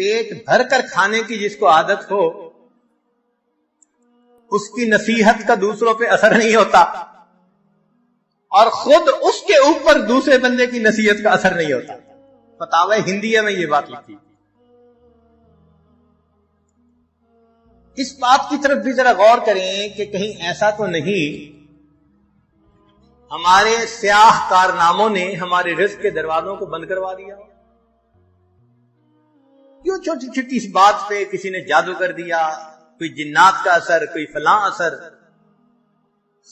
پیٹ بھر کر کھانے کی جس کو عادت ہو اس کی نصیحت کا دوسروں پہ اثر نہیں ہوتا، اور خود اس کے اوپر دوسرے بندے کی نصیحت کا اثر نہیں ہوتا۔ فتاوی ہندیہ میں یہ بات لکھی۔ اس بات کی طرف بھی ذرا غور کریں کہ کہیں ایسا تو نہیں ہمارے سیاہ کارناموں نے ہمارے رزق کے دروازوں کو بند کروا دیا؟ کیوں چھوٹی چھوٹی اس بات پہ کسی نے جادو کر دیا، کوئی جنات کا اثر، کوئی فلاں اثر،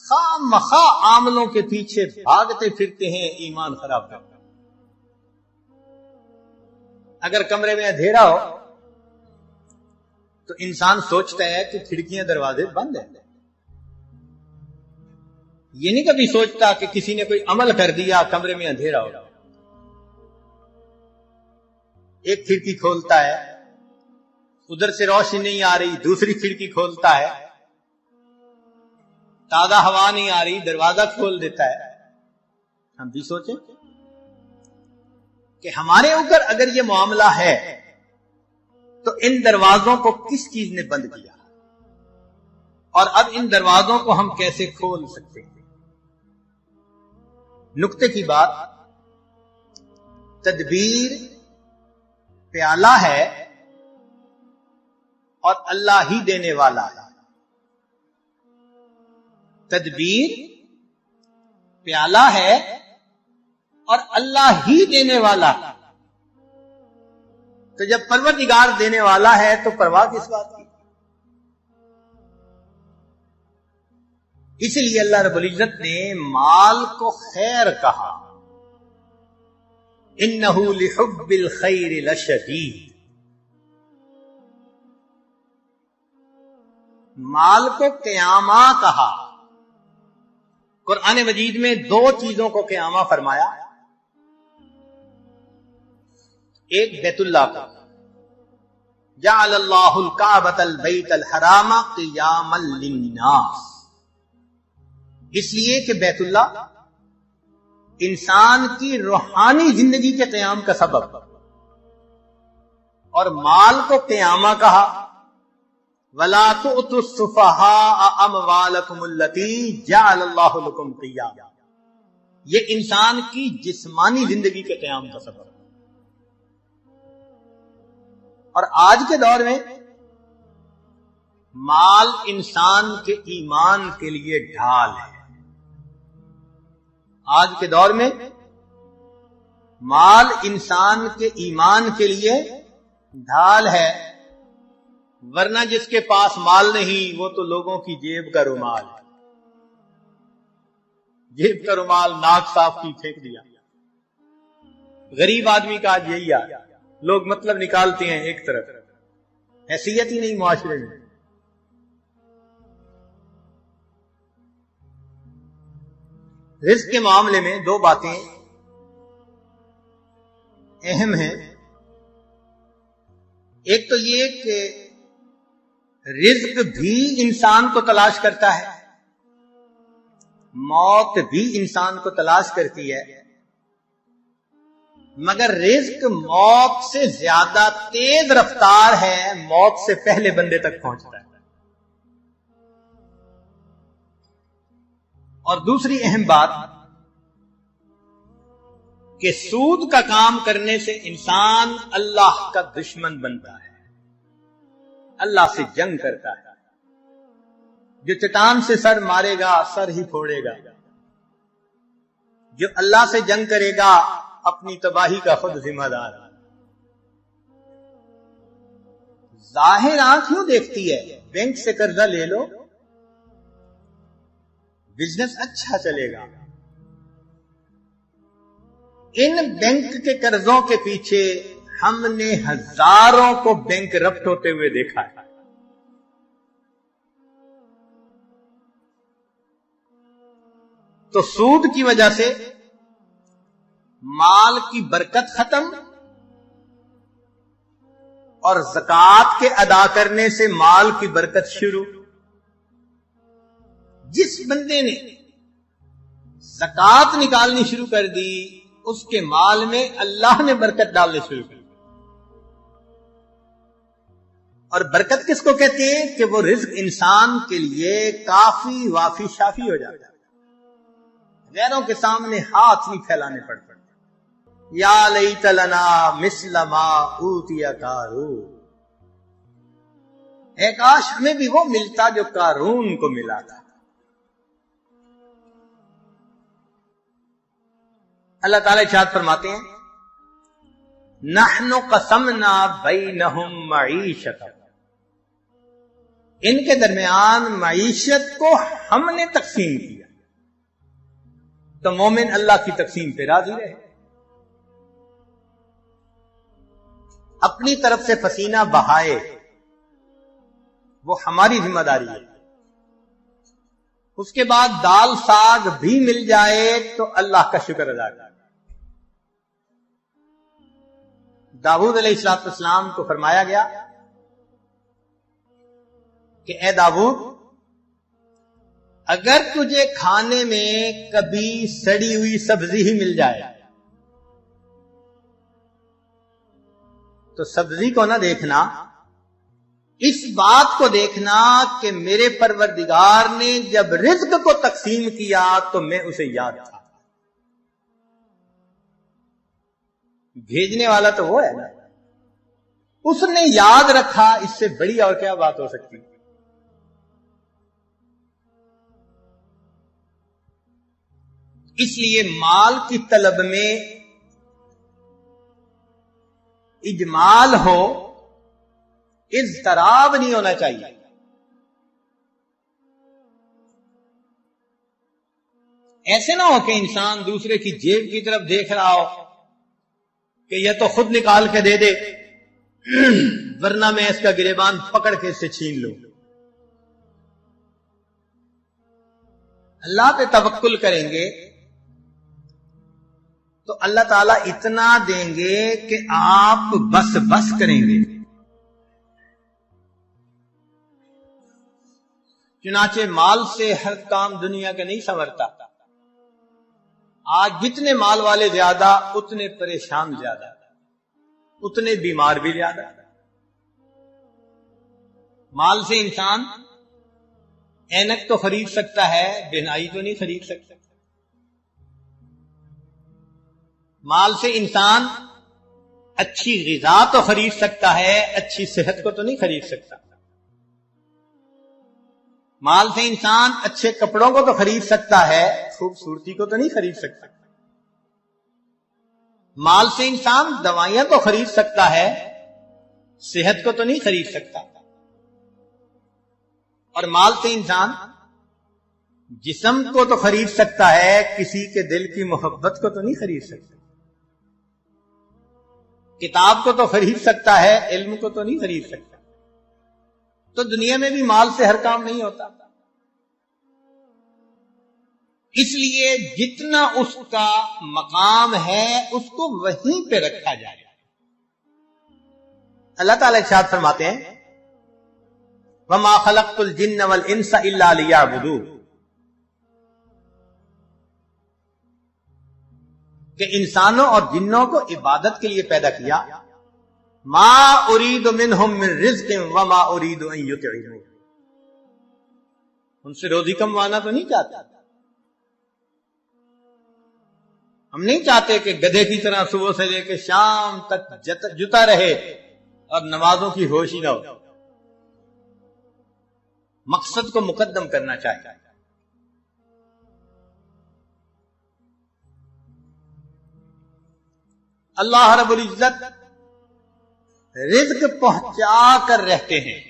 خام مخواہ عاملوں کے پیچھے بھاگتے پھرتے ہیں ایمان خراب کر۔ اگر کمرے میں اندھیرا ہو تو انسان سوچتا ہے کہ کھڑکیاں دروازے بند ہیں، یہ نہیں کبھی سوچتا کہ کسی نے کوئی عمل کر دیا کمرے میں اندھیرا ہو۔ ایک کھڑکی کھولتا ہے، ادھر سے روشنی نہیں آ رہی، دوسری کھڑکی کھولتا ہے، تازہ ہوا نہیں آ رہی، دروازہ کھول دیتا ہے۔ ہم بھی سوچیں کہ ہمارے اوپر اگر یہ معاملہ ہے تو ان دروازوں کو کس چیز نے بند کیا، اور اب ان دروازوں کو ہم کیسے کھول سکتے ہیں؟ نقطے کی بات، تدبیر پیالہ ہے اور اللہ ہی دینے والا ہے۔ تدبیر پیالہ ہے اور اللہ ہی دینے والا ہے۔ تو جب پروردگار دینے والا ہے تو پرواہ کس بات کی؟ اسی لیے اللہ رب العزت نے مال کو خیر کہا، انہ لحب الخیر لشدید۔ مال کو قیامہ کہا۔ قرآن مجید میں دو چیزوں کو قیامہ فرمایا، ایک بیت اللہ کو، جعل اللہ الکعبۃ البیت الحرام قیاما للناس، اس لیے کہ بیت اللہ انسان کی روحانی زندگی کے قیام کا سبب، اور مال کو قیامہ کہا، وَلَا تُؤْتُوا السُّفَهَاءَ أَمْوَالَكُمُ الَّتِي جَعَلَ اللَّهُ لَكُمْ قِيَامًا، یہ انسان کی جسمانی زندگی کے قیام کا سبب۔ اور آج کے دور میں مال انسان کے ایمان کے لیے ڈھال ہے۔ آج کے دور میں مال انسان کے ایمان کے لیے ڈھال ہے، ورنہ جس کے پاس مال نہیں وہ تو لوگوں کی جیب کا رومال ہے۔ جیب کا رومال ناک صاف کی پھینک دیا۔ غریب آدمی کا آج یہی ہے، لوگ مطلب نکالتے ہیں ایک طرف، حیثیت ہی نہیں معاشرے میں۔ رزق کے معاملے میں دو باتیں اہم ہیں۔ ایک تو یہ کہ رزق بھی انسان کو تلاش کرتا ہے، موت بھی انسان کو تلاش کرتی ہے، مگر رزق موت سے زیادہ تیز رفتار ہے، موت سے پہلے بندے تک پہنچتا ہے۔ اور دوسری اہم بات کہ سود کا کام کرنے سے انسان اللہ کا دشمن بنتا ہے، اللہ سے جنگ کرتا ہے۔ جو چٹان سے سر مارے گا سر ہی پھوڑے گا، جو اللہ سے جنگ کرے گا اپنی تباہی کا خود ذمہ دار۔ ظاہر آنکھ کیوں دیکھتی ہے؟ بینک سے قرضہ لے لو، بزنس اچھا چلے گا۔ ان بینک کے قرضوں کے پیچھے ہم نے ہزاروں کو بینک رفت ہوتے ہوئے دیکھا ہے۔ تو سود کی وجہ سے مال کی برکت ختم، اور زکوٰۃ کے ادا کرنے سے مال کی برکت شروع۔ جس بندے نے زکوٰۃ نکالنی شروع کر دی اس کے مال میں اللہ نے برکت ڈالنے شروع کر دی۔ اور برکت کس کو کہتے ہیں کہ وہ رزق انسان کے لیے کافی وافی شافی ہو جاتا ہے، غیروں کے سامنے ہاتھ نہیں پھیلانے پڑتے۔ یا لیت لنا مثل ما اوتی قارون، اے کاش ہمیں بھی وہ ملتا جو قارون کو ملا تھا۔ اللہ تعالیٰ ارشاد فرماتے ہیں نحن قسمنا بینہم معیشتہم، ان کے درمیان معیشت کو ہم نے تقسیم کیا، تو مومن اللہ کی تقسیم پہ راضی رہے، اپنی طرف سے پسینہ بہائے، وہ ہماری ذمہ داری ہے۔ اس کے بعد دال ساگ بھی مل جائے تو اللہ کا شکر ادا کرے۔ داؤد علیہ السلام کو فرمایا گیا کہ اے داؤد، اگر تجھے کھانے میں کبھی سڑی ہوئی سبزی ہی مل جائے تو سبزی کو نہ دیکھنا، اس بات کو دیکھنا کہ میرے پروردگار نے جب رزق کو تقسیم کیا تو میں اسے یاد تھا۔ بھیجنے والا تو وہ ہے نا، اس نے یاد رکھا، اس سے بڑی اور کیا بات ہو سکتی۔ اس لیے مال کی طلب میں اجمال ہو، اضطراب نہیں ہونا چاہیے۔ ایسے نہ ہو کہ انسان دوسرے کی جیب کی طرف دیکھ رہا ہو کہ یہ تو خود نکال کے دے دے ورنہ میں اس کا گریبان پکڑ کے اس سے چھین لوں۔ اللہ پہ توکل کریں گے تو اللہ تعالیٰ اتنا دیں گے کہ آپ بس بس کریں گے۔ چنانچہ مال سے ہر کام دنیا کا نہیں سنورتا۔ آج جتنے مال والے زیادہ اتنے پریشان زیادہ، اتنے بیمار بھی زیادہ۔ مال سے انسان اینک تو خرید سکتا ہے، بینائی تو نہیں خرید سکتا۔ مال سے انسان اچھی غذا تو خرید سکتا ہے، اچھی صحت کو تو نہیں خرید سکتا۔ مال سے انسان اچھے کپڑوں کو تو خرید سکتا ہے، خوبصورتی کو تو نہیں خرید سکتا۔ مال سے انسان دوائیاں تو خرید سکتا ہے، صحت کو تو نہیں خرید سکتا۔ اور مال سے انسان جسم کو تو خرید سکتا ہے، کسی کے دل کی محبت کو تو نہیں خرید سکتا۔ کتاب کو تو خرید سکتا ہے، علم کو تو نہیں خرید سکتا۔ تو دنیا میں بھی مال سے ہر کام نہیں ہوتا۔ اس لیے جتنا اس کا مقام ہے اس کو وہیں پہ رکھا جائے۔ اللہ تعالیٰ ارشاد فرماتے ہیں وَمَا خَلَقْتُ الْجِنَّ وَالْإِنسَ إِلَّا لِيَعْبُدُونِ، کہ انسانوں اور جنوں کو عبادت کے لیے پیدا کیا۔ ما اريد منهم من رزق وما اريد ان يطعمون، ان سے روزی کموانا تو نہیں چاہتا۔ ہم نہیں چاہتے کہ گدھے کی طرح صبح سے لے کے شام تک جتا رہے اور نمازوں کی ہوش ہی نہ ہو۔ مقصد کو مقدم کرنا چاہیے۔ اللہ رب العزت رزق پہنچا کر رہتے ہیں۔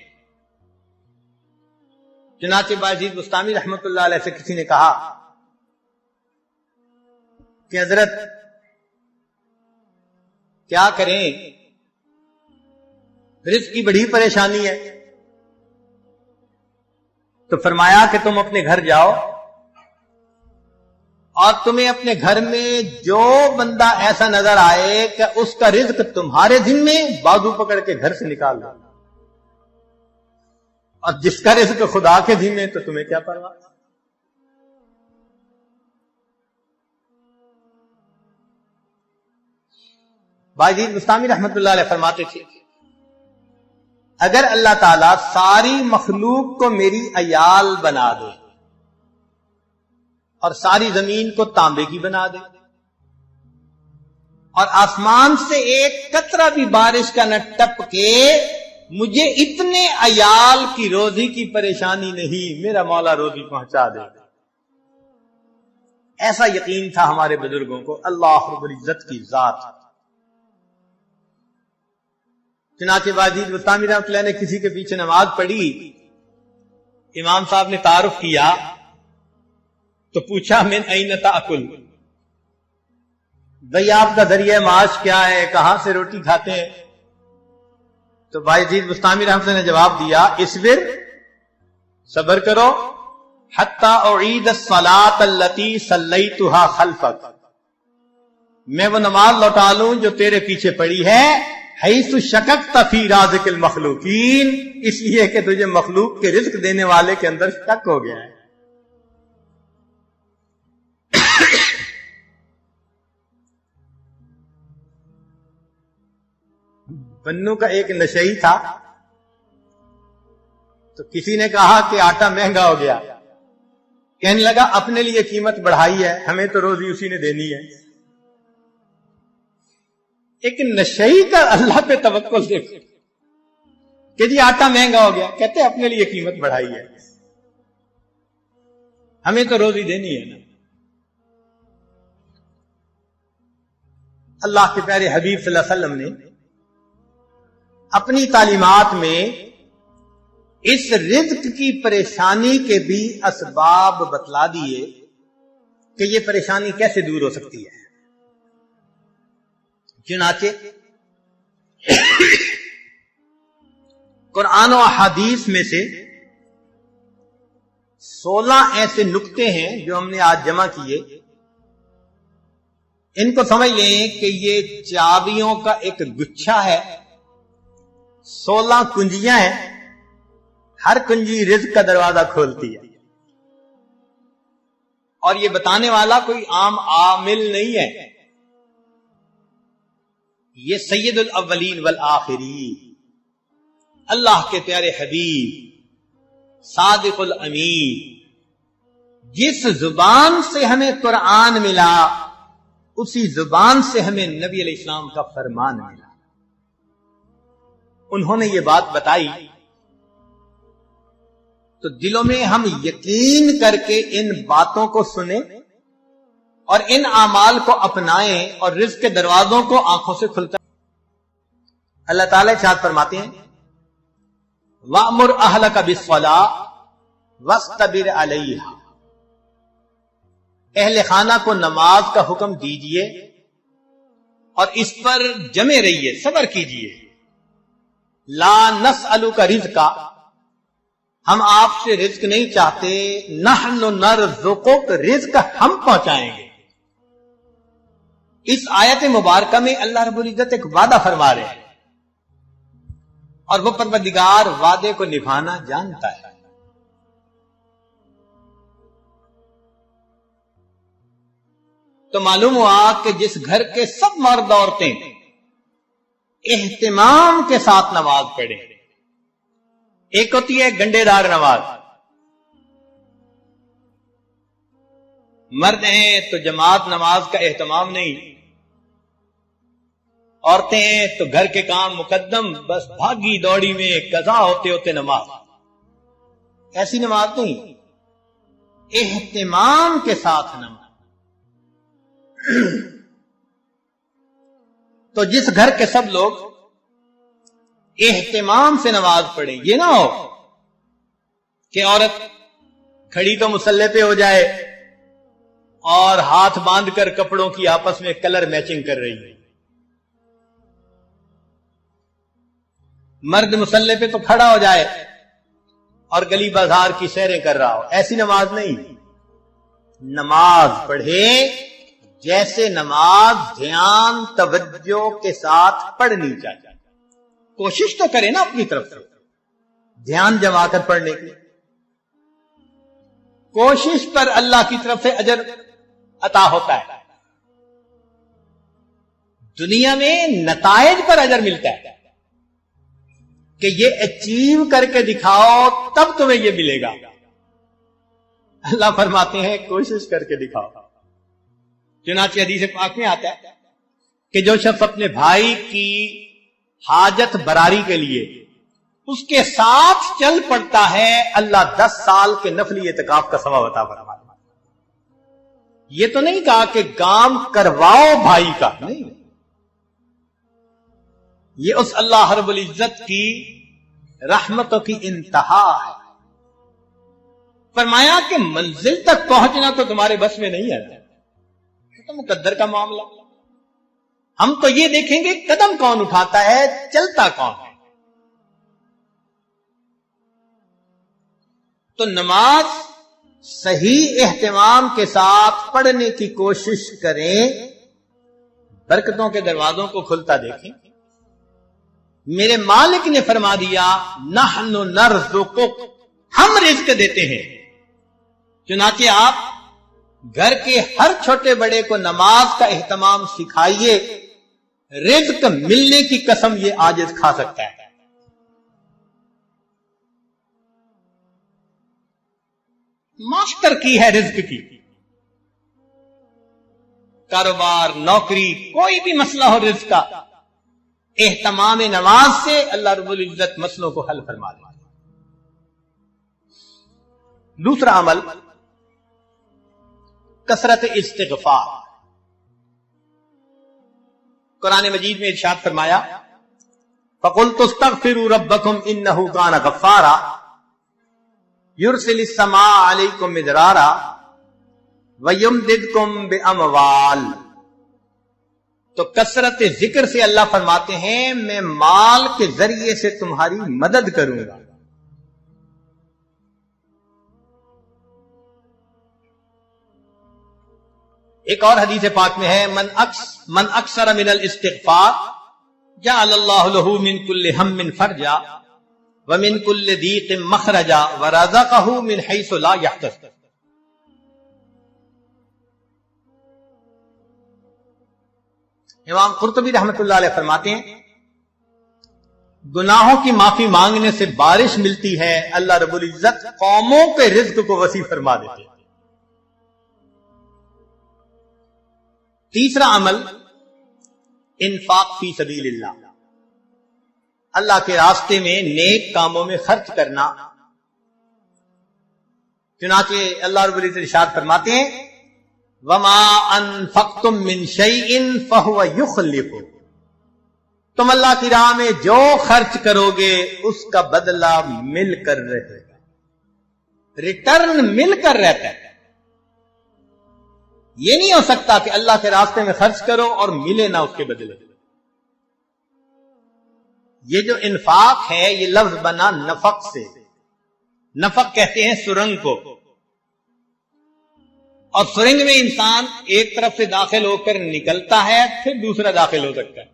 چنانچہ باجید بستامی رحمت اللہ علیہ سے کسی نے کہا کہ حضرت کیا کریں، رزق کی بڑی پریشانی ہے۔ تو فرمایا کہ تم اپنے گھر جاؤ اور تمہیں اپنے گھر میں جو بندہ ایسا نظر آئے کہ اس کا رزق تمہارے ذمے، بازو پکڑ کے گھر سے نکال دو، اور جس کا رزق خدا کے ذمے تو تمہیں کیا پرواہ۔ باجید بستامی رحمت اللہ علیہ فرماتے تھے اگر اللہ تعالیٰ ساری مخلوق کو میری عیال بنا دے اور ساری زمین کو تانبے کی بنا دے اور آسمان سے ایک قطرہ بھی بارش کا نہ ٹپ کے مجھے اتنے عیال کی روزی کی پریشانی نہیں، میرا مولا روزی پہنچا دے. ایسا یقین تھا ہمارے بزرگوں کو اللہ رب العزت کی ذات. چنانچہ واجد بستامی رحمۃ اللہ نے کسی کے پیچھے نماز پڑھی، امام صاحب نے تعارف کیا تو پوچھا من این تاکل، بھئی آپ کا ذریعہ معاش کیا ہے، کہاں سے روٹی کھاتے ہیں؟ تو واجد بستامی رحمۃ اللہ نے جواب دیا اصبر، صبر کرو، حتی اعید الصلاۃ التی صلیتها خلفک، میں وہ نماز لوٹا لوں جو تیرے پیچھے پڑی ہے، حیث شککت فی رازق المخلوقین، اس لیے کہ تجھے مخلوق کے رزق دینے والے کے اندر شک ہو گیا ہے. بنو کا ایک نشئی تھا تو کسی نے کہا کہ آٹا مہنگا ہو گیا، کہنے لگا اپنے لیے قیمت بڑھائی ہے، ہمیں تو روزی اسی نے دینی ہے. ایک نشئی کا اللہ پہ توکل دیکھو کہ جی آٹا مہنگا ہو گیا، کہتے اپنے لیے قیمت بڑھائی ہے، ہمیں تو روزی دینی ہے نا. اللہ کے پیارے حبیب صلی اللہ علیہ وسلم نے اپنی تعلیمات میں اس رزق کی پریشانی کے بھی اسباب بتلا دیے کہ یہ پریشانی کیسے دور ہو سکتی ہے. چنانچہ قرآن و احادیث میں سے 16 ایسے نکتے ہیں جو ہم نے آج جمع کیے. ان کو سمجھ لیں کہ یہ چابیوں کا ایک گچھا ہے، 16 کنجیاں ہیں، ہر کنجی رزق کا دروازہ کھولتی ہے. اور یہ بتانے والا کوئی عام عامل نہیں ہے، یہ سید الاولین والآخرین اللہ کے پیارے حبیب صادق الامین، جس زبان سے ہمیں قرآن ملا اسی زبان سے ہمیں نبی علیہ السلام کا فرمان ملا. انہوں نے یہ بات بتائی تو دلوں میں ہم یقین کر کے ان باتوں کو سنیں اور ان اعمال کو اپنائیں اور رزق کے دروازوں کو آنکھوں سے کھلتا. اللہ تعالیٰ ارشاد فرماتے ہیں وَأْمُرْ أَهْلَكَ بِالصَّلَاةِ وَاسْتَبِرْ عَلَيْهَا، اہل خانہ کو نماز کا حکم دیجئے اور اس پر جمے رہیے، صبر کیجئے. لا نسألک رزقا، ہم آپ سے رزق نہیں چاہتے، نحن نرزقک، رزق ہم پہنچائیں گے. اس آیت مبارکہ میں اللہ رب العزت ایک وعدہ فرما رہے ہیں اور وہ پروردگار وعدے کو نبھانا جانتا ہے. تو معلوم ہوا کہ جس گھر کے سب مرد عورتیں اہتمام کے ساتھ نماز پڑھیں، ایک ہوتی ہے گنڈے دار نماز، مرد ہیں تو جماعت نماز کا اہتمام نہیں، عورتیں ہیں تو گھر کے کام مقدم، بس بھاگی دوڑی میں قضا ہوتے ہوتے نماز. ایسی نماز نہیں، اہتمام کے ساتھ نماز. تو جس گھر کے سب لوگ اہتمام سے نماز پڑھیں، یہ نہ ہو کہ عورت کھڑی تو مصلی پہ ہو جائے اور ہاتھ باندھ کر کپڑوں کی آپس میں کلر میچنگ کر رہی ہے، مرد مصلی پہ تو کھڑا ہو جائے اور گلی بازار کی سیریں کر رہا ہو. ایسی نماز نہیں. نماز پڑھے جیسے نماز دھیان توجہ کے ساتھ پڑھنی چاہیے. کوشش تو کرے نا اپنی طرف سے دھیان جما کر پڑھنے کی. کوشش پر اللہ کی طرف سے اجر عطا ہوتا ہے، دنیا میں نتائج پر اجر ملتا ہے. کہ یہ اچیو کر کے دکھاؤ تب تمہیں یہ ملے گا. اللہ فرماتے ہیں کوشش کر کے دکھاؤ. چنانچہ حدیث پاک میں آتا ہے کہ جو شخص اپنے بھائی کی حاجت براری کے لیے اس کے ساتھ چل پڑتا ہے اللہ 10 سال کے نفلی اعتکاف کا ثواب عطا فرماتا ہے. یہ تو نہیں کہا کہ کام کرواؤ بھائی کا، نہیں، یہ اس اللہ رب العزت کی رحمتوں کی انتہا ہے. فرمایا کہ منزل تک پہنچنا تو تمہارے بس میں نہیں ہے، تو مقدر کا معاملہ. ہم تو یہ دیکھیں گے قدم کون اٹھاتا ہے، چلتا کون ہے. تو نماز صحیح اہتمام کے ساتھ پڑھنے کی کوشش کریں، برکتوں کے دروازوں کو کھلتا دیکھیں. میرے مالک نے فرما دیا نحن نرزقک، ہم رزق دیتے ہیں. چنانچہ آپ گھر کے ہر چھوٹے بڑے کو نماز کا اہتمام سکھائیے، رزق ملنے کی قسم یہ عاجز کھا سکتا ہے. ماسٹر کی ہے رزق کی. کاروبار، نوکری، کوئی بھی مسئلہ ہو رزق کا، اہتمام نماز سے اللہ رب العزت مسئلوں کو حل فرما دے. دوسرا عمل کثرت استغفار. قرآن مجید میں ارشاد فرمایا فَقُلْتُ اسْتَغْفِرُوا رَبَّكُمْ إِنَّهُ كَانَ غَفَّارًا يُرْسِلِ السَّمَاءَ عَلَيْكُمْ مِدْرَارًا وَيُمْدِدْكُمْ بِأَمْوَالٍ. تو کثرت ذکر سے اللہ فرماتے ہیں میں مال کے ذریعے سے تمہاری مدد کروں گا. ایک اور حدیث پاک میں ہے من اکثر من الاستغفار جعل اللہ له من كل هم فرجا ومن كل ضيق مخرجا ورزقه من حيث لا يحتسب. امام قرطبی رحمۃ اللہ علیہ فرماتے ہیں گناہوں کی معافی مانگنے سے بارش ملتی ہے، اللہ رب العزت قوموں کے رزق کو وسیع فرما دیتے ہیں. تیسرا عمل انفاق فی سبیل اللہ، اللہ کے راستے میں نیک کاموں میں خرچ کرنا. چنانچہ اللہ رب العزت ارشاد فرماتے ہیں وَمَا أَنفَقْتُم مِّن شَيْءٍ فَهُوَ يُخْلِفُ. تم اللہ کی راہ میں جو خرچ کرو گے اس کا بدلہ مل کر رہے گا، ریٹرن مل کر رہتا ہے. یہ نہیں ہو سکتا کہ اللہ کے راستے میں خرچ کرو اور ملے نہ اس کے بدلے. یہ جو انفاق ہے یہ لفظ بنا نفق سے. نفق کہتے ہیں سرنگ کو، اور سرنگ میں انسان ایک طرف سے داخل ہو کر نکلتا ہے پھر دوسرا داخل ہو سکتا ہے.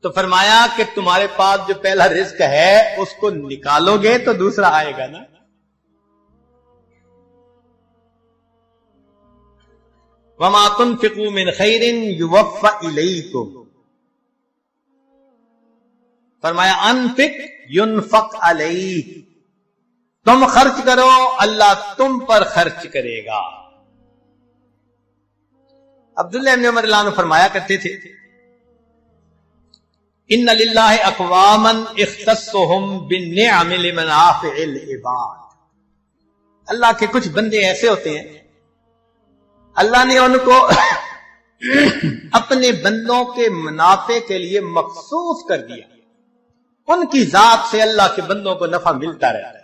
تو فرمایا کہ تمہارے پاس جو پہلا رزق ہے اس کو نکالو گے تو دوسرا آئے گا نا. وَمَا تُنْفِقُوا مِنْ خَيْرٍ يُوَفَّ إِلَيْكُمْ. فرمایا انفق ينفق علیک، تم خرچ کرو اللہ تم پر خرچ کرے گا. عبداللہ بن عمر اللہ عنہ فرمایا کرتے تھے ان للہ اقواما اختصهم بالنعم لمنافع العباد. اللہ کے کچھ بندے ایسے ہوتے ہیں اللہ نے ان کو اپنے بندوں کے منافع کے لیے مخصوص کر دیا. ان کی ذات سے اللہ کے بندوں کو نفع ملتا رہتا ہے.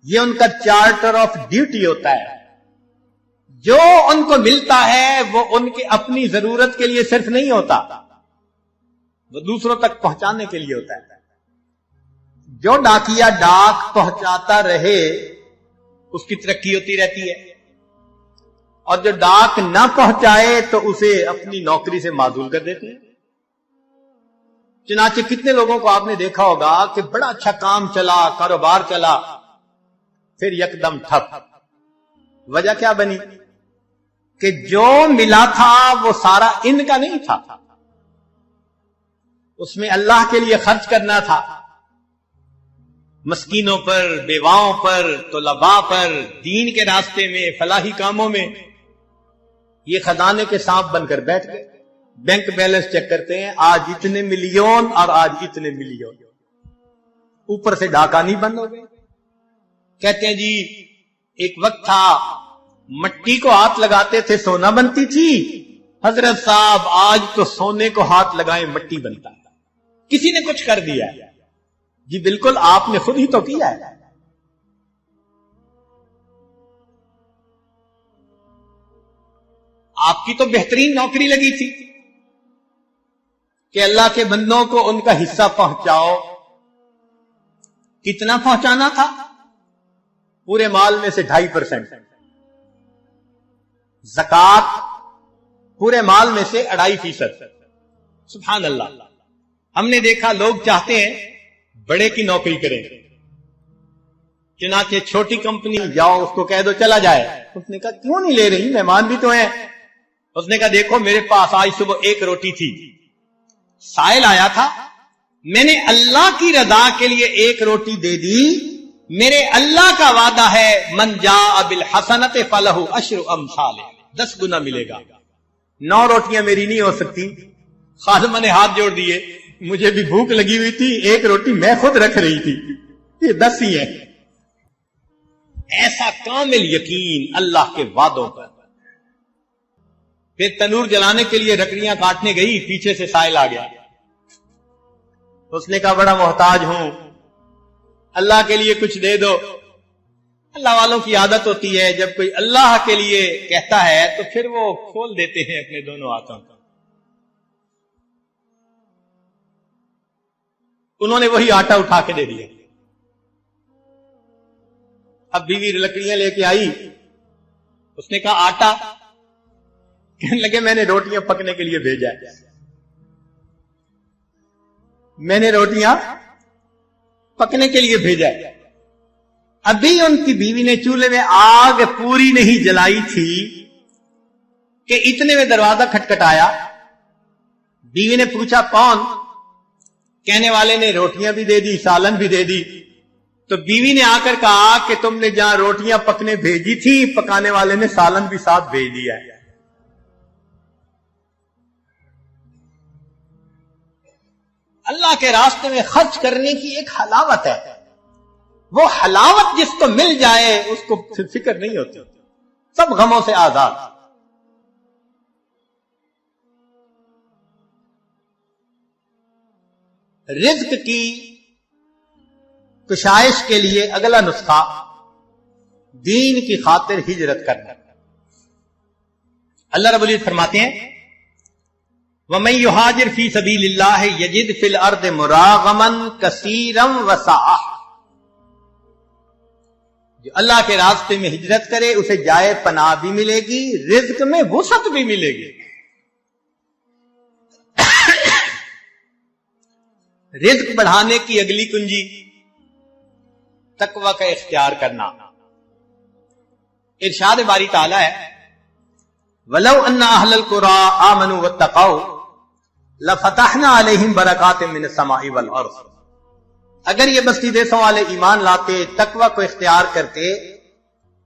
یہ ان کا چارٹر آف ڈیوٹی ہوتا ہے. جو ان کو ملتا ہے وہ ان کی اپنی ضرورت کے لیے صرف نہیں ہوتا، وہ دوسروں تک پہنچانے کے لیے ہوتا ہے. جو ڈاکیا ڈاک پہنچاتا رہے اس کی ترقی ہوتی رہتی ہے، اور جو ڈاک نہ پہنچائے تو اسے اپنی نوکری سے معزول کر دیتے ہیں. چنانچہ کتنے لوگوں کو آپ نے دیکھا ہوگا کہ بڑا اچھا کام چلا، کاروبار چلا، پھر یکدم ٹھپ. وجہ کیا بنی؟ کہ جو ملا تھا وہ سارا ان کا نہیں تھا، اس میں اللہ کے لیے خرچ کرنا تھا، مسکینوں پر، بیواؤں پر، طلباء پر، دین کے راستے میں، فلاحی کاموں میں۔ یہ خزانے کے سانپ بن کر بیٹھ گئے، بینک بیلنس چیک کرتے ہیں، آج اتنے ملین اور آج اتنے ملین، اوپر سے ڈاکانی بند ہو گئے۔ کہتے ہیں جی ایک وقت تھا مٹی کو ہاتھ لگاتے تھے سونا بنتی تھی، حضرت صاحب آج تو سونے کو ہاتھ لگائیں مٹی بنتا ہے۔ کسی نے کچھ کر دیا ہے؟ جی بالکل آپ نے خود ہی تو کیا ہے۔ آپ کی تو بہترین نوکری لگی تھی کہ اللہ کے بندوں کو ان کا حصہ پہنچاؤ۔ کتنا پہنچانا تھا؟ پورے مال میں سے 2.5%، زکات پورے مال میں سے 2.5%۔ سبحان اللہ۔ ہم نے دیکھا لوگ چاہتے ہیں بڑے کی نوکری کریں، چنانچہ چھوٹی کمپنی جاؤ اس کو کہہ دو چلا جائے۔ اس نے کہا کیوں نہیں لے رہی، مہمان بھی تو ہیں۔ اس نے کہا دیکھو میرے پاس آج صبح 1 روٹی تھی، سائل آیا تھا، میں نے اللہ کی رضا کے لیے 1 روٹی دے دی۔ میرے اللہ کا وعدہ ہے من جاء بالحسنۃ فلہ 10 امثالہ، 10 گنا ملے گا۔ 9 روٹیاں میری نہیں ہو سکتی۔ خادمہ نے ہاتھ جوڑ دیے، مجھے بھی بھوک لگی ہوئی تھی، 1 روٹی میں خود رکھ رہی تھی، یہ 10 ہی ہے۔ ایسا کامل یقین اللہ کے وعدوں پر۔ پھر تنور جلانے کے لیے لکڑیاں کاٹنے گئی، پیچھے سے سائل آ گیا۔ اس نے کہا بڑا محتاج ہوں، اللہ کے لیے کچھ دے دو۔ اللہ والوں کی عادت ہوتی ہے جب کوئی اللہ کے لیے کہتا ہے تو پھر وہ کھول دیتے ہیں اپنے دونوں ہاتھوں کو۔ انہوں نے وہی آٹا اٹھا کے دے دیا۔ اب بیوی لکڑیاں لے کے آئی، اس نے کہا آٹا، کہنے لگے میں نے روٹیاں پکنے کے لیے بھیجا ہے، میں نے روٹیاں پکنے کے لیے بھیجا ہے۔ ابھی ان کی بیوی نے چولہے میں آگ پوری نہیں جلائی تھی کہ اتنے میں دروازہ کھٹکھٹایا۔ بیوی نے پوچھا کون؟ کہنے والے نے روٹیاں بھی دے دی، سالن بھی دے دی۔ تو بیوی نے آ کر کہا کہ تم نے جہاں روٹیاں پکنے بھیجی تھی، پکانے والے نے سالن بھی ساتھ بھیج دیا ہے۔ اللہ کے راستے میں خرچ کرنے کی ایک حلاوت ہے، وہ حلاوت جس کو مل جائے اس کو فکر نہیں ہوتی، سب غموں سے آزاد۔ رزق کی کشائش کے لیے اگلا نسخہ دین کی خاطر ہجرت کرنا۔ اللہ رب العزت فرماتے ہیں وَمَن يُهَاجِرْ فِي سَبِيلِ اللَّهِ يَجِدْ فِي الْأَرْضِ مُرَاغَمًا كَثِيرًا وَسَعَةً، جو اللہ کے راستے میں ہجرت کرے اسے جائے پناہ بھی ملے گی، رزق میں وسعت بھی ملے گی۔ رزق بڑھانے کی اگلی کنجی تقوی کا اختیار کرنا۔ ارشاد باری تعالیٰ ہے وَلَوْ أَنَّ أَهْلَ الْقُرَىٰ آمَنُوا وَاتَّقَوْا لَفَتَحْنَا عَلَيْهِمْ بَرَكَاتٍ مِّنَ السَّمَاءِ وَالْأَرْضِ، اگر یہ بستی دیسوں والے ایمان لاتے، تقوی کو اختیار کرتے،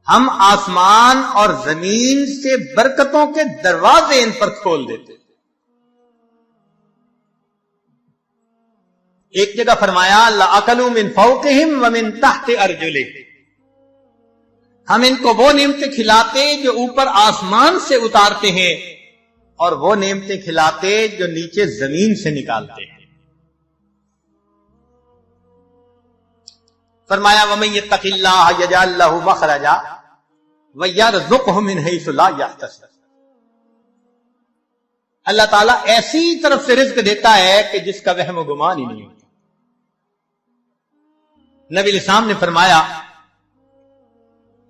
ہم آسمان اور زمین سے برکتوں کے دروازے ان پر کھول دیتے۔ ایک جگہ فرمایا لَأَكَلُوا مِن فَوْقِهِمْ وَمِن تَحْتِ أَرْجُلِهِمْ، ہم ان کو وہ نعمتیں کھلاتے جو اوپر آسمان سے اتارتے ہیں اور وہ نعمتیں کھلاتے جو نیچے زمین سے نکالتے ہیں۔ فرمایا وَمَن يَتَّقِ اللَّهَ يَجْعَل لَّهُ مَخْرَجًا وَيَرْزُقْهُ مِنْ حَيْثُ لَا يَحْتَسِبُ، اللہ تعالیٰ ایسی طرف سے رزق دیتا ہے کہ جس کا وہم و گمان ہی نہیں ہوتا۔ نبی علیہ السلام نے فرمایا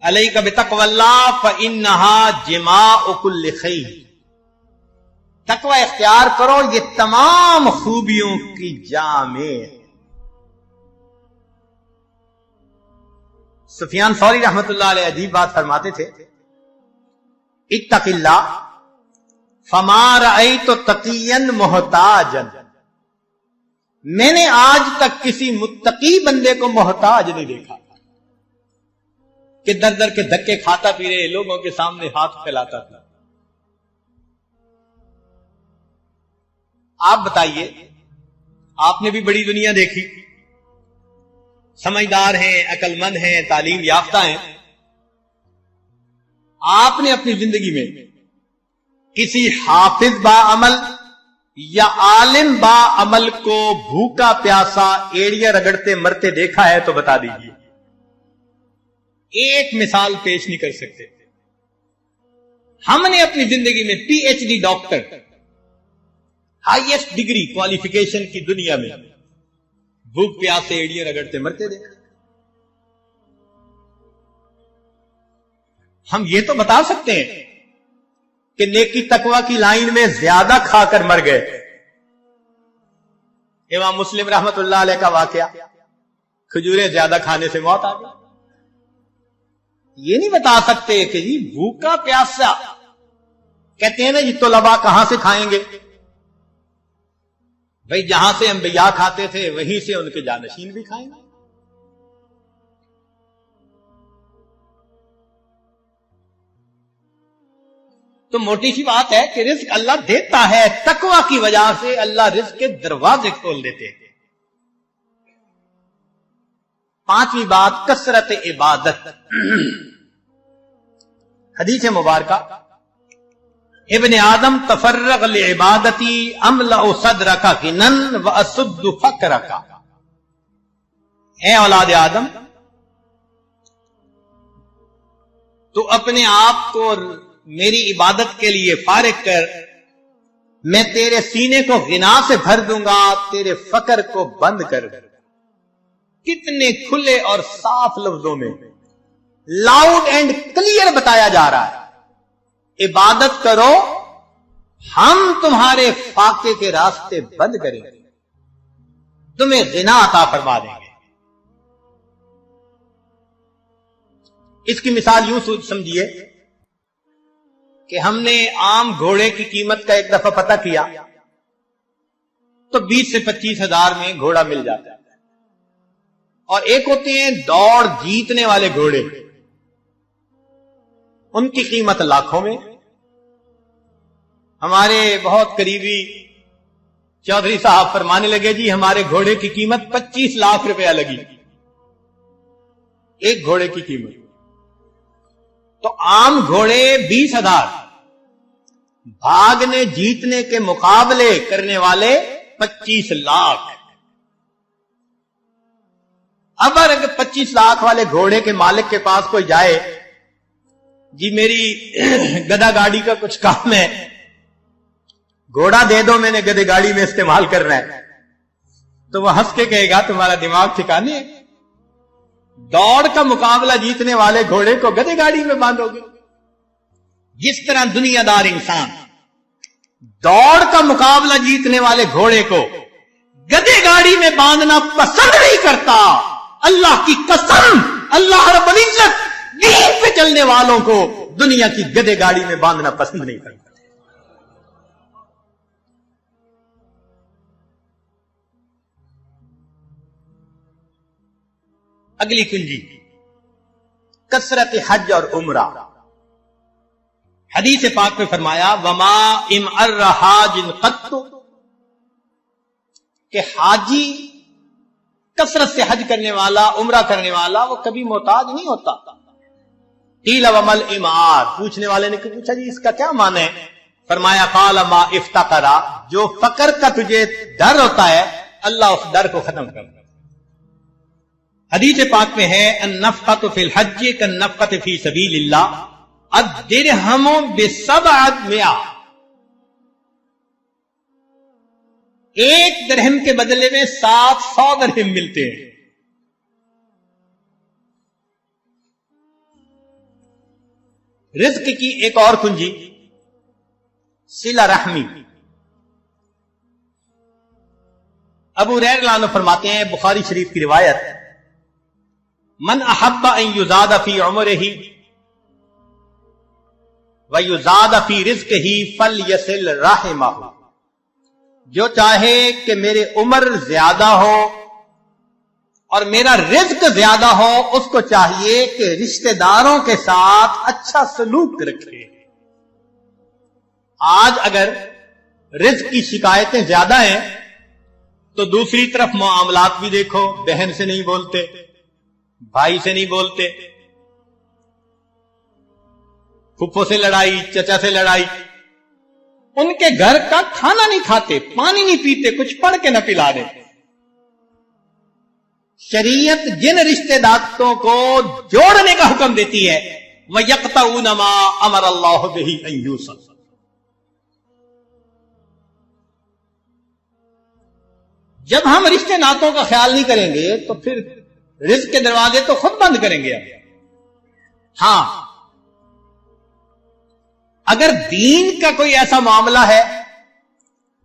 علیک بتقوی اللہ فإنہا جماع کل خیر، تقوی اختیار کرو یہ تمام خوبیوں کی جامع ہے۔ سفیان ثوری رحمت اللہ علیہ عجیب بات فرماتے تھے اتق اللہ فما رأیت تقیا محتاجا، میں نے آج تک کسی متقی بندے کو محتاج نہیں دیکھا کہ در در کے دھکے کھاتا پھرے لوگوں کے سامنے ہاتھ پھیلاتا تھا. آپ بتائیے، آپ نے بھی بڑی دنیا دیکھی، سمجھدار ہیں، عقل مند ہیں، تعلیم یافتہ ہیں. آپ نے اپنی زندگی میں کسی حافظ با عمل یا عالم با عمل کو بھوکا پیاسا ایڑیاں رگڑتے مرتے دیکھا ہے تو بتا دیجیے. ایک مثال پیش نہیں کر سکتے. ہم نے اپنی زندگی میں P H D doctor, highest degree qualification کی دنیا میں بھوک پیاسے ایڑیاں رگڑتے مرتے دیکھا. ہم یہ تو بتا سکتے ہیں کہ نیکی تقوی کی لائن میں زیادہ کھا کر مر گئے. امام مسلم رحمت اللہ علیہ کا واقعہ، کھجوریں زیادہ کھانے سے موت آ گئی. یہ نہیں بتا سکتے کہ جی بھوکا پیاسا، کہتے ہیں نا جی طلباء کہاں سے کھائیں گے؟ بھئی جہاں سے انبیاء کھاتے تھے وہیں سے ان کے جانشین بھی کھائیں گے. تو موٹی سی بات ہے کہ رزق اللہ دیتا ہے، تقوی کی وجہ سے اللہ رزق کے دروازے کھول دیتے ہیں. پانچویں بات، کثرت عبادت. حدیث مبارکہ، ابن آدم تفرغ لعبادتی املأ صدرک غنا واسد فقرک. اے اولاد آدم، تو اپنے آپ کو میری عبادت کے لیے فارغ کر، میں تیرے سینے کو غنا سے بھر دوں گا، تیرے فقر کو بند کر دوں گا. کتنے کھلے اور صاف لفظوں میں، لاؤڈ اینڈ کلیئر بتایا جا رہا ہے، عبادت کرو، ہم تمہارے فاقے کے راستے بند کریں گے، تمہیں غنا عطا فرما دیں گے. اس کی مثال یوں سمجھیے کہ ہم نے عام گھوڑے کی قیمت کا ایک دفعہ پتہ کیا تو 20 سے 25 ہزار میں گھوڑا مل جاتا ہے. اور ایک ہوتے ہیں دوڑ جیتنے والے گھوڑے، ان کی قیمت لاکھوں میں. ہمارے بہت قریبی چودھری صاحب فرمانے لگے جی ہمارے گھوڑے کی قیمت 25 لاکھ روپیہ لگی، ایک گھوڑے کی قیمت. تو عام گھوڑے 20,000، بھاگنے جیتنے کے مقابلے کرنے والے 25 لاکھ. اب اگر 25 لاکھ والے گھوڑے کے مالک کے پاس کوئی جائے، جی میری گدا گاڑی کا کچھ کام ہے، گھوڑا دے دو، میں نے گدے گاڑی میں استعمال کرنا ہے، تو وہ ہنس کے کہے گا تمہارا دماغ ٹھکانے ہے، دوڑ کا مقابلہ جیتنے والے گھوڑے کو گدے گاڑی میں باندھو گے. جس طرح دنیا دار انسان دوڑ کا مقابلہ جیتنے والے گھوڑے کو گدے گاڑی میں باندھنا پسند نہیں کرتا، اللہ کی قسم اللہ رب العزت دین پہ چلنے والوں کو دنیا کی گدے گاڑی میں باندھنا پسند نہیں کرتا. اگلی کنجی، کثرت حج اور عمرہ. حدیث پاک میں فرمایا وما امر حاج قط، کہ حاجی کثرت سے حج کرنے والا، عمرہ کرنے والا، وہ کبھی محتاج نہیں ہوتا. قیل وما الامار، پوچھنے والے نے پوچھا جی اس کا کیا معنی ہے؟ فرمایا قال ما افتقرا، جو فقر کا تجھے ڈر ہوتا ہے اللہ اس ڈر کو ختم کر دے. حدیث پاک میں ہے النفقۃ فی الحج کالنفقۃ فی سبیل اللہ الدرہم ب700، ایک درہم کے بدلے میں 700 درہم ملتے ہیں. رزق کی ایک اور کنجی، صلہ رحمی. ابو ہریرہ رضی اللہ عنہ فرماتے ہیں، بخاری شریف کی روایت، من احب ان یزاد فی عمرہ ویزاد فی رزقہ فلیصل رحمہ. جو چاہے کہ میرے عمر زیادہ ہو اور میرا رزق زیادہ ہو، اس کو چاہیے کہ رشتہ داروں کے ساتھ اچھا سلوک رکھے۔ آج اگر رزق کی شکایتیں زیادہ ہیں تو دوسری طرف معاملات بھی دیکھو، بہن سے نہیں بولتے، بھائی سے نہیں بولتے، پھپھو سے لڑائی، چچا سے لڑائی، ان کے گھر کا کھانا نہیں کھاتے، پانی نہیں پیتے، کچھ پڑھ کے نہ پلا دے۔ شریعت جن رشتہ داروں کو جوڑنے کا حکم دیتی ہے وَيَقْطَعُونَ مَا أَمَرَ اللَّهُ بِهِ أَن يُوصَلَ، جب ہم رشتے ناتوں کا خیال نہیں کریں گے تو پھر رزق کے دروازے تو خود بند کریں گے۔ ہاں، اگر دین کا کوئی ایسا معاملہ ہے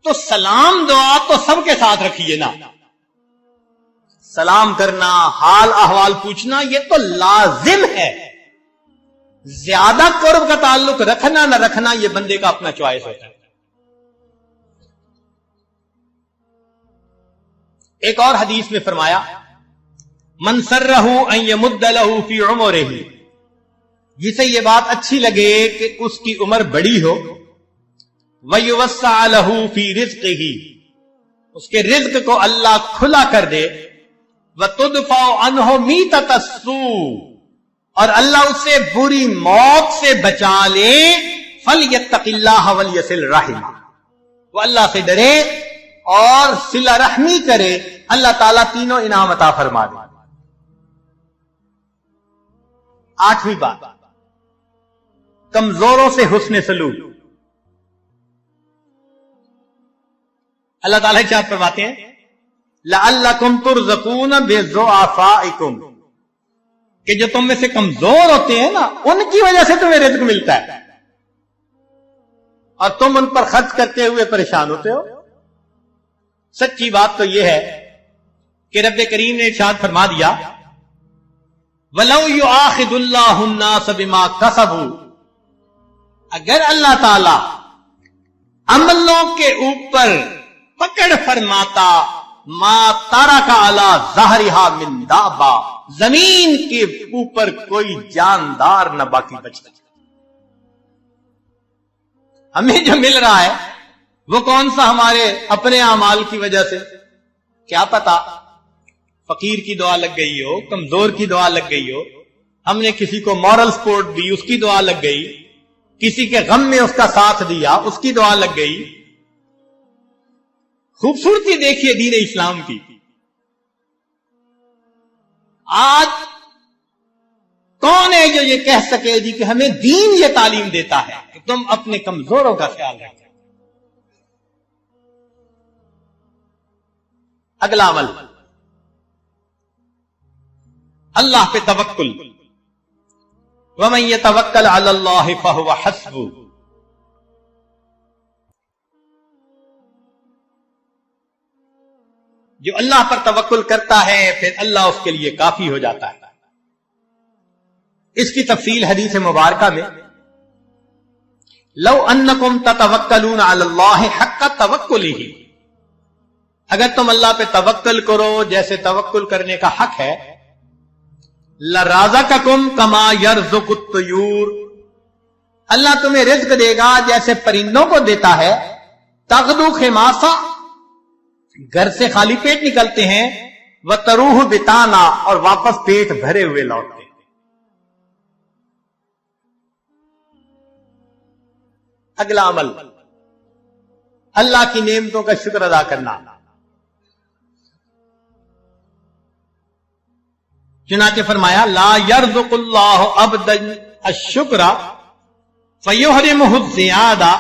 تو سلام دعا تو سب کے ساتھ رکھیے نا، سلام کرنا، حال احوال پوچھنا، یہ تو لازم ہے۔ زیادہ قرب کا تعلق رکھنا نہ رکھنا یہ بندے کا اپنا چوائس ہوتا ہے۔ ایک اور حدیث میں فرمایا من سرہ ان یمد لہ فی عمرہ، جسے یہ بات اچھی لگے کہ اس کی عمر بڑی ہو، ویوسع لہ فی رزقہ، اس کے رزق کو اللہ کھلا کر دے، وتدفع عنہ میتۃ السوء، اور اللہ اسے بری موت سے بچا لے، فلیتق اللہ ولیصل رحمہ، وہ اللہ سے ڈرے اور صلہ رحمی کرے، اللہ تعالیٰ تینوں انعام عطا فرما دے۔ آٹھویں بات، کمزوروں سے حسن سلوک۔ اللہ تعالیٰ ارشاد فرماتے ہیں لعلکم ترزقون بضعفائکم، کہ جو تم میں سے کمزور ہوتے ہیں نا، ان کی وجہ سے تمہیں رزق ملتا ہے اور تم ان پر خرچ کرتے ہوئے پریشان ہوتے ہو۔ سچی بات تو یہ ہے کہ رب کریم نے ارشاد فرما دیا وَلَوْ يُؤَاخِذُ اللَّهُ النَّاسَ بِمَا كَسَبُوا، اگر اللہ تعالی عملوں کے اوپر پکڑ فرماتا، ما ترک علی ظہرہا من دابہ، زمین کے اوپر کوئی جاندار نہ باقی بچتا۔ ہمیں جو مل رہا ہے وہ کون سا ہمارے اپنے اعمال کی وجہ سے؟ کیا پتا فقیر کی دعا لگ گئی ہو، کمزور کی دعا لگ گئی ہو، ہم نے کسی کو مورل سپورٹ دی، اس کی دعا لگ گئی، کسی کے غم میں اس کا ساتھ دیا، اس کی دعا لگ گئی۔ خوبصورتی دیکھیے دین اسلام کی۔ آج کون ہے جو یہ کہہ سکے جی کہ ہمیں دین یہ تعلیم دیتا ہے کہ تم اپنے کمزوروں کا خیال رکھو؟ اگلا عمل، اللہ پہ توکل، وَمَن يَتَوَكَّلْ عَلَى اللَّهِ فَهُوَ حَسْبُهُ، جو اللہ پر توکل کرتا ہے پھر اللہ اس کے لیے کافی ہو جاتا ہے۔ اس کی تفصیل حدیث مبارکہ میں لو انکم تتوکلون علی اللہ حق توکلہ، اگر تم اللہ پہ توکل کرو جیسے توکل کرنے کا حق ہے، لرازقکم کما یرزق الطیور، اللہ تمہیں رزق دے گا جیسے پرندوں کو دیتا ہے، تغدو خماسا، گھر سے خالی پیٹ نکلتے ہیں، وتروح بتانا، اور واپس پیٹ بھرے ہوئے لوٹتے ہیں۔ اگلا عمل، اللہ کی نعمتوں کا شکر ادا کرنا۔ چنانچہ فرمایا لا یرزق اللہ عبدا الشکر فیحرمہ الزیادہ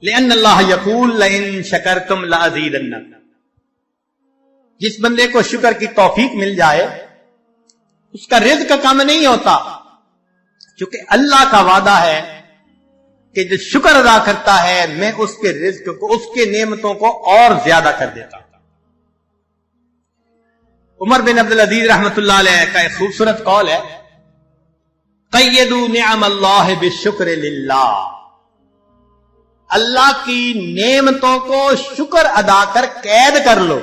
لأن اللہ یقول لئن شکرتم لأزیدنکم، جس بندے کو شکر کی توفیق مل جائے اس کا رزق کم نہیں ہوتا، چونکہ اللہ کا وعدہ ہے کہ جو شکر ادا کرتا ہے میں اس کے رزق کو، اس کے نعمتوں کو اور زیادہ کر دیتا ہوں۔ عمر بن عبدالعزیز رحمت اللہ علیہ کا ایک خوبصورت قول ہے قیدوا نعم اللہ بالشکر للہ، اللہ کی نعمتوں کو شکر ادا کر قید کر لو.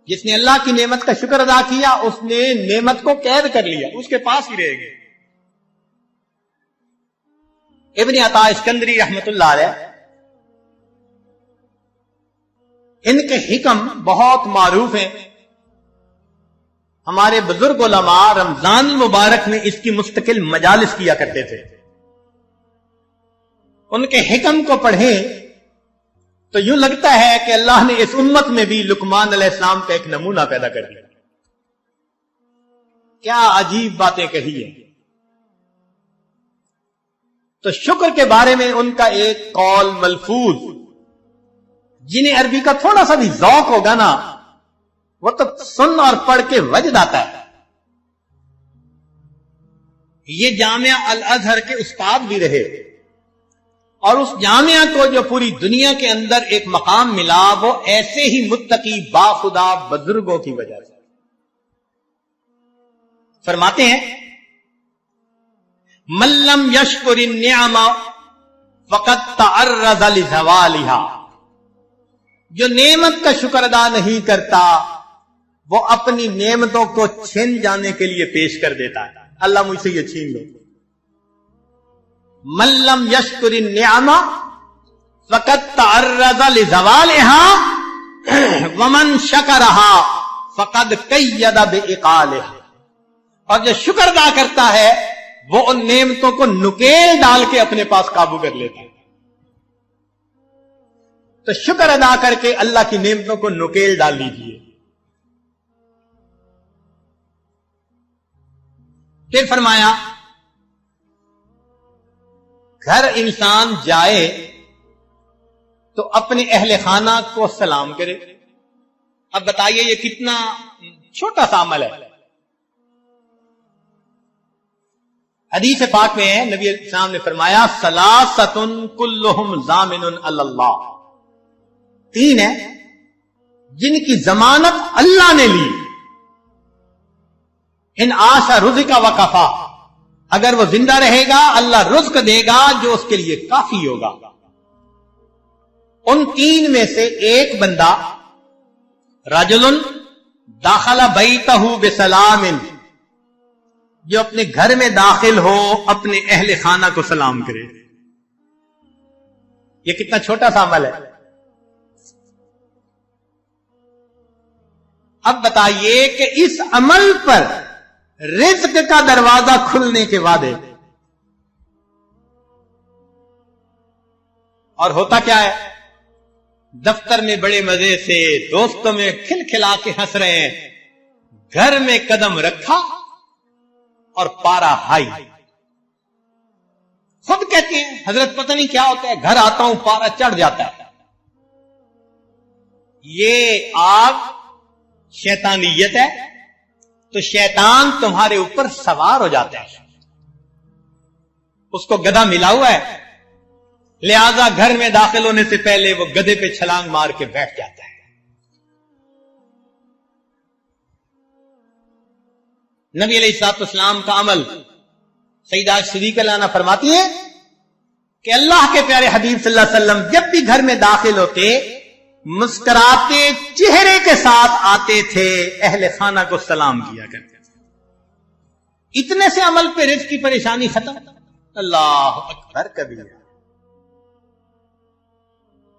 جس نے اللہ کی نعمت کا شکر ادا کیا اس نے نعمت کو قید کر لیا، اس کے پاس ہی رہے گی. ابن عطا اسکندری رحمت اللہ علیہ، ان کے حکم بہت معروف ہیں. ہمارے بزرگ علماء رمضان المبارک میں اس کی مستقل مجالس کیا کرتے تھے. ان کے حکم کو پڑھیں تو یوں لگتا ہے کہ اللہ نے اس امت میں بھی لقمان علیہ السلام کا ایک نمونہ پیدا کر دیا. کیا عجیب باتیں کہی ہیں. تو شکر کے بارے میں ان کا ایک قول ملفوظ، جنہیں عربی کا تھوڑا سا بھی ذوق ہوگا نا، وہ تو سن اور پڑھ کے وجد آتا ہے. یہ جامعہ الازہر کے استاد بھی رہے، اور اس جامعہ کو جو پوری دنیا کے اندر ایک مقام ملا وہ ایسے ہی متقی باخدا بزرگوں کی وجہ سے. فرماتے ہیں من لم یشکر النعم فقد تعرض لزوالها، جو نعمت کا شکر ادا نہیں کرتا وہ اپنی نعمتوں کو چھن جانے کے لیے پیش کر دیتا ہے. اللہ مجھ سے یہ چھین لو. من لم یشکر النعم فقد تعرض لزوالها ومن شکرها فقد قید بعقالها، اور جو شکر ادا کرتا ہے وہ ان نعمتوں کو نکیل ڈال کے اپنے پاس قابو کر لیتا ہے. تو شکر ادا کر کے اللہ کی نعمتوں کو نکیل ڈال لیجیے. پھر فرمایا گھر انسان جائے تو اپنے اہل خانہ کو سلام کرے. اب بتائیے یہ کتنا چھوٹا سا عمل ہے. حدیث پاک میں ہے نبی علیہ السلام نے فرمایا ثلاثۃ کلہم ضامن علی اللہ، تین ہیں جن کی ضمانت اللہ نے لی. ان عاش رزق وکفا، اگر وہ زندہ رہے گا اللہ رزق دے گا جو اس کے لیے کافی ہوگا. ان تین میں سے ایک بندہ رجل داخل بیتہ بسلام، جو اپنے گھر میں داخل ہو اپنے اہل خانہ کو سلام کرے. یہ کتنا چھوٹا سا عمل ہے. اب بتائیے کہ اس عمل پر رزق کا دروازہ کھلنے کے وعدے، اور ہوتا کیا ہے؟ دفتر میں بڑے مزے سے دوستوں میں کھل کھلا کے ہنس رہے ہیں، گھر میں قدم رکھا اور پارا ہائی. خود کہتے ہیں حضرت پتہ نہیں کیا ہوتا ہے، گھر آتا ہوں پارا چڑھ جاتا ہے. یہ آگ شیطانیت ہے، تو شیطان تمہارے اوپر سوار ہو جاتا ہے. اس کو گدھا ملا ہوا ہے، لہذا گھر میں داخل ہونے سے پہلے وہ گدھے پہ چھلانگ مار کے بیٹھ جاتا ہے. نبی علیہ الصلوۃ والسلام کا عمل، سیدہ صدیقہ عنہا فرماتی ہیں کہ اللہ کے پیارے حبیب صلی اللہ علیہ وسلم جب بھی گھر میں داخل ہوتے مسکراتے چہرے کے ساتھ آتے تھے، اہل خانہ کو سلام کیا کرتے تھے. اتنے سے عمل پہ رزق کی پریشانی ختم. اللہ اکبر کبیرہ.